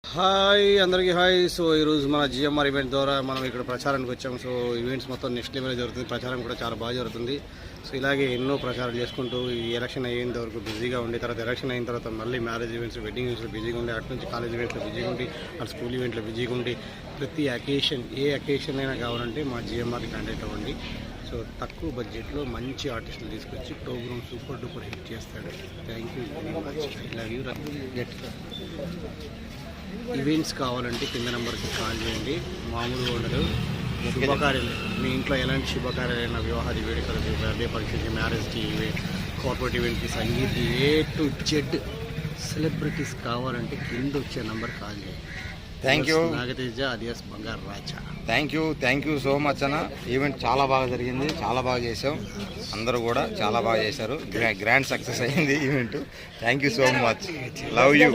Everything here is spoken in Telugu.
హాయ్ అందరికీ హాయ్. సో ఈరోజు మన జిఎంఆర్ ఈవెంట్ ద్వారా మనం ఇక్కడ ప్రచారానికి వచ్చాం. సో ఈవెంట్స్ మొత్తం నెక్స్ట్ లెవెల్ జరుగుతుంది. ప్రచారం కూడా చాలా బాగా జరుగుతుంది. సో ఇలాగే ఎన్నో ప్రచారాలు చేసుకుంటూ ఈ ఎలక్షన్ అయ్యేంత వరకు బిజీగా ఉండి, తర్వాత ఎలక్షన్ అయిన తర్వాత మళ్ళీ మ్యారేజ్ ఈవెంట్స్, వెడ్డింగ్ ఈవెంట్స్లో బిజీగా ఉండి, అటు నుంచి కాలేజ్ ఈవెంట్స్లో బిజీగా ఉండి, అటు స్కూల్ ఈవెంట్లో బిజీగా ఉండి, ప్రతి అకేషన్ ఏ అకేషన్ అయినా కావాలంటే మా జిఎంఆర్కి కాంటాక్ట్ అవ్వండి. సో తక్కువ బడ్జెట్లో మంచి ఆర్టిస్టులు తీసుకొచ్చి ప్రోగ్రామ్ సూపర్ డూపర్ హిట్ చేస్తాడు. Thank you very much. I love you. Get events కావాలంటే కింద నెంబర్కి కాల్ చేయండి. మామూలుగా ఉండదు. శుభకార్యాలు, మీ ఇంట్లో ఎలాంటి శుభకార్యాలైనా, వివాహాది వేడుకలకి, బర్త్డే ఫంక్షన్కి, మ్యారేజ్కి, కార్పొరేట్ ఈవెంట్కి, sangeet A to Z celebrities కావాలంటే కింద వచ్చే నెంబర్ కాల్ చేయండి. థ్యాంక్ యూ నాగతేజ అలియాస్ బంగారు రాజా. థ్యాంక్ యూ సో మచ్ అన్న. ఈవెంట్ చాలా బాగా జరిగింది, చాలా బాగా చేసాం. అందరూ కూడా చాలా బాగా చేశారు. గ్రాండ్ సక్సెస్ అయింది event. Thank you so much. Love you.